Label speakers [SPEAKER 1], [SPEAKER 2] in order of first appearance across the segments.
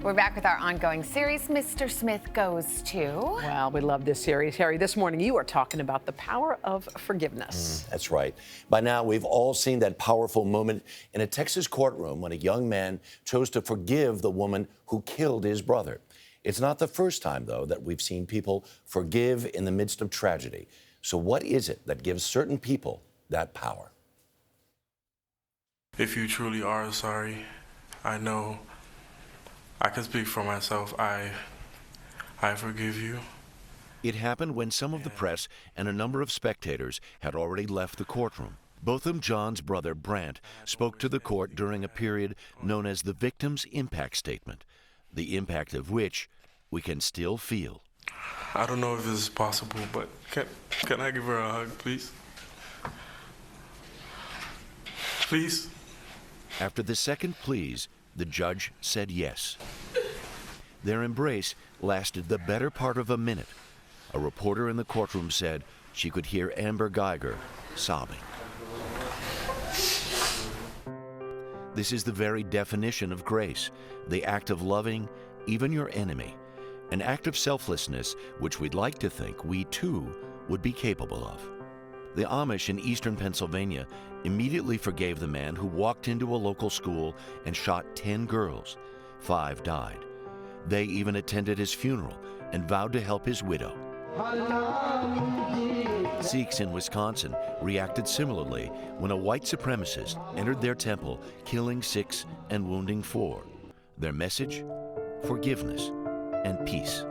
[SPEAKER 1] We're back with our ongoing series, Mr. Smith Goes To.
[SPEAKER 2] Well, we love this series. Harry, this morning you are talking about the power of forgiveness.
[SPEAKER 3] That's right. By now, we've all seen that powerful moment in a Texas courtroom when a young man chose to forgive the woman who killed his brother. It's not the first time, though, that we've seen people forgive in the midst of tragedy. So what is it that gives certain people that power?
[SPEAKER 4] If you truly are sorry, I know I can speak for myself. I forgive you.
[SPEAKER 5] It happened when some of the press and a number of spectators had already left the courtroom. Botham Jean's brother, Brant, spoke to the court during a period known as the Victim's Impact Statement, the impact of which we can still feel.
[SPEAKER 4] I don't know if this is possible, but can I give her a hug, please? Please?
[SPEAKER 5] After the second pleas, the judge said yes. Their embrace lasted the better part of a minute. A reporter in the courtroom said she could hear Amber Geiger sobbing. This is the very definition of grace, the act of loving even your enemy, an act of selflessness which we'd like to think we too would be capable of. The Amish in eastern Pennsylvania immediately forgave the man who walked into a local school and shot 10 girls. 5 died. They even attended his funeral and vowed to help his widow. Sikhs in Wisconsin reacted similarly when a white supremacist entered their temple, killing 6 and wounding 4. Their message? Forgiveness and peace.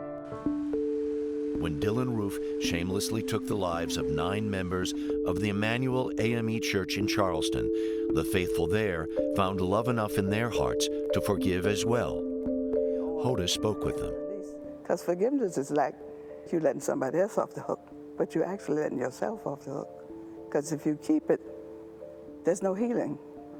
[SPEAKER 5] When Dylan Roof shamelessly took the lives of 9 members of the Emmanuel AME Church in Charleston, the faithful there found love enough in their hearts to forgive as well. Hoda spoke with them.
[SPEAKER 6] Because forgiveness is like you letting somebody else off the hook, but you're actually letting yourself off the hook. Because if you keep it, there's no healing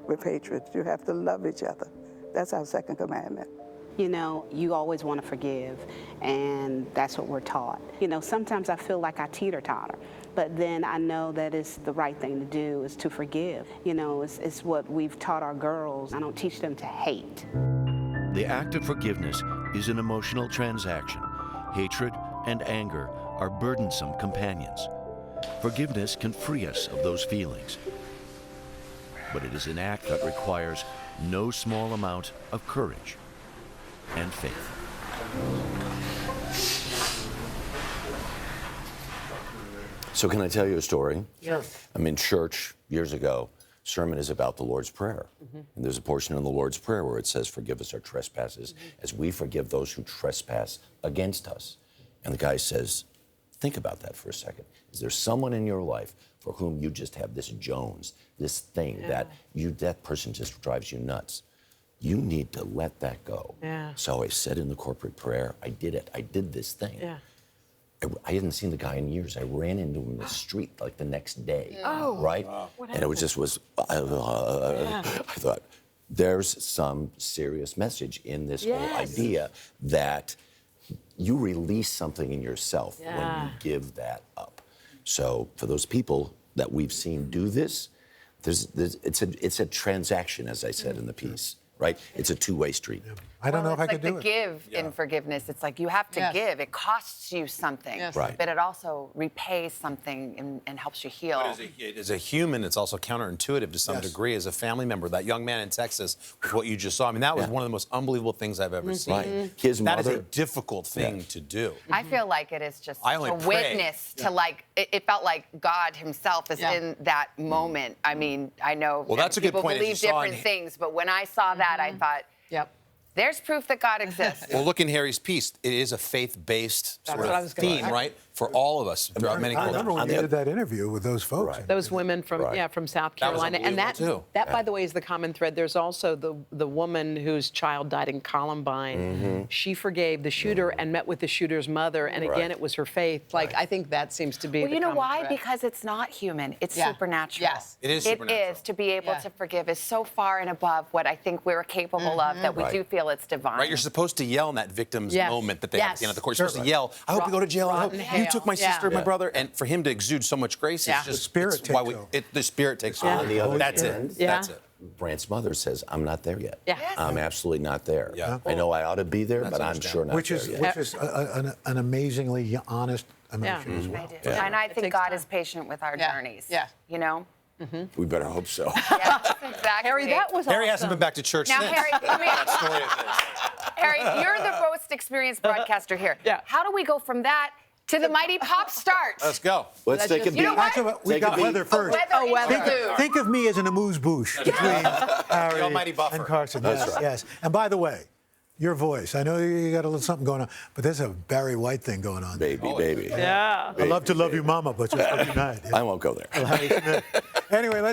[SPEAKER 6] with hatred. You have to love each other. That's our second commandment.
[SPEAKER 7] You know, you always want to forgive, and that's what we're taught. You know, sometimes I feel like I teeter-totter, but then I know that it's the right thing to do is to forgive. You know, it's what we've taught our girls. I don't teach them to hate.
[SPEAKER 5] The act of forgiveness is an emotional transaction. Hatred and anger are burdensome companions. Forgiveness can free us of those feelings, but it is an act that requires no small amount of courage and faith.
[SPEAKER 3] So can I tell you a story?
[SPEAKER 2] Yes.
[SPEAKER 3] I'm in church years ago. Sermon is about the Lord's Prayer. And there's a portion in the Lord's Prayer where it says, forgive us our trespasses as we forgive those who trespass against us. And the guy says, think about that for a second. Is there someone in your life for whom you just have this Jones, this thing that person just drives you nuts? You need to let that go.
[SPEAKER 2] Yeah.
[SPEAKER 3] So I said in the corporate prayer, I did it. I did this thing.
[SPEAKER 2] Yeah.
[SPEAKER 3] I hadn't seen the guy in years. I ran into him in the street like the next day.
[SPEAKER 2] Oh.
[SPEAKER 3] Right?
[SPEAKER 2] Wow.
[SPEAKER 3] And it was just I thought, there's some serious message in this whole idea that you release something in yourself when you give that up. So for those people that we've seen do this, it's a transaction, as I said in the piece. Right? It's a two-way street.
[SPEAKER 8] I don't know if I could do it.
[SPEAKER 1] It's like the give in forgiveness. It's like you have to give. It costs you something.
[SPEAKER 2] Yes.
[SPEAKER 3] Right.
[SPEAKER 1] But it also repays something and helps you heal.
[SPEAKER 9] But as a human, it's also counterintuitive to some degree. As a family member, that young man in Texas, what you just saw, I mean, that was one of the most unbelievable things I've ever seen.
[SPEAKER 3] Right. His
[SPEAKER 9] That is
[SPEAKER 3] mother,
[SPEAKER 9] a difficult thing to do.
[SPEAKER 1] I feel like it is just
[SPEAKER 9] I only
[SPEAKER 1] a
[SPEAKER 9] pray.
[SPEAKER 1] witness to it felt like God himself is in that moment. I mean, I know
[SPEAKER 9] that's a good
[SPEAKER 1] people
[SPEAKER 9] point, as
[SPEAKER 1] believe
[SPEAKER 9] you saw
[SPEAKER 1] different
[SPEAKER 9] in-
[SPEAKER 1] things, but when I saw that, I thought, there's proof that God exists.
[SPEAKER 9] Well, look in Harry's piece. It is a faith-based sort
[SPEAKER 2] what I
[SPEAKER 9] of
[SPEAKER 2] was gonna
[SPEAKER 9] theme,
[SPEAKER 2] say.
[SPEAKER 9] right? For all of us throughout many
[SPEAKER 8] I
[SPEAKER 9] cultures.
[SPEAKER 8] remember when you did that interview with those folks.
[SPEAKER 3] Right.
[SPEAKER 2] Those women from
[SPEAKER 3] Right.
[SPEAKER 2] from South
[SPEAKER 9] That was
[SPEAKER 2] Carolina, and
[SPEAKER 9] unbelievable,
[SPEAKER 2] that
[SPEAKER 9] too.
[SPEAKER 2] by the way is the common thread. There's also the woman whose child died in Columbine. She forgave the shooter and met with the shooter's mother, and again it was her faith. Like I think that seems to be.
[SPEAKER 1] Well,
[SPEAKER 2] the
[SPEAKER 1] you know
[SPEAKER 2] common
[SPEAKER 1] why?
[SPEAKER 2] thread.
[SPEAKER 1] Because it's not human. It's supernatural.
[SPEAKER 2] Yes.
[SPEAKER 9] It is supernatural.
[SPEAKER 1] It is. To be able to forgive is so far and above what I think we're capable of that we do feel it's divine.
[SPEAKER 9] Right, you're supposed to yell in that victim's moment that they have at the end of the course. You're supposed to yell, I hope you go to jail. I hope you took my sister and my brother. And for him to exude so much grace, it's just
[SPEAKER 8] The spirit
[SPEAKER 9] it's why
[SPEAKER 8] takes over.
[SPEAKER 9] the spirit takes over.
[SPEAKER 3] on the other
[SPEAKER 9] That's
[SPEAKER 3] end,
[SPEAKER 9] it. That's it.
[SPEAKER 3] Brant's mother says, I'm not there yet.
[SPEAKER 2] Yeah. Yes.
[SPEAKER 3] I'm absolutely not there.
[SPEAKER 9] Yeah.
[SPEAKER 3] I know I ought to be there, but I'm sure not
[SPEAKER 8] Which
[SPEAKER 3] there
[SPEAKER 8] is
[SPEAKER 3] yet.
[SPEAKER 8] an amazingly honest emotion as well.
[SPEAKER 1] I do. And I think
[SPEAKER 2] takes
[SPEAKER 1] God
[SPEAKER 2] time.
[SPEAKER 1] is patient with our
[SPEAKER 2] Yeah.
[SPEAKER 1] journeys.
[SPEAKER 2] Yeah.
[SPEAKER 1] You know?
[SPEAKER 3] We better hope so.
[SPEAKER 1] Yes, exactly.
[SPEAKER 2] Harry, that was
[SPEAKER 9] Harry
[SPEAKER 2] awesome.
[SPEAKER 9] hasn't been back to church
[SPEAKER 1] Now,
[SPEAKER 9] since.
[SPEAKER 1] Harry, come here.
[SPEAKER 9] Story of this.
[SPEAKER 1] Harry, you're the most experienced broadcaster here.
[SPEAKER 2] Yeah.
[SPEAKER 1] How do we go from that to the mighty pop start?
[SPEAKER 9] Let's go.
[SPEAKER 3] Let's take a
[SPEAKER 2] just-
[SPEAKER 3] beat.
[SPEAKER 1] You know what?
[SPEAKER 8] Actually, we
[SPEAKER 3] Take a
[SPEAKER 8] got
[SPEAKER 3] beat.
[SPEAKER 8] weather first.
[SPEAKER 1] Weather interlude.
[SPEAKER 8] Think of me as an amuse-bouche between Harry
[SPEAKER 9] almighty buffer.
[SPEAKER 8] and Carson.
[SPEAKER 3] That's
[SPEAKER 8] Yes,
[SPEAKER 3] right.
[SPEAKER 8] yes. And by the way, your voice. I know you got a little something going on, but there's a Barry White thing going on.
[SPEAKER 3] Baby, baby.
[SPEAKER 2] Yeah.
[SPEAKER 8] I love to love you, Mama, but just love you not.
[SPEAKER 3] I won't go there.
[SPEAKER 8] Anyway, let's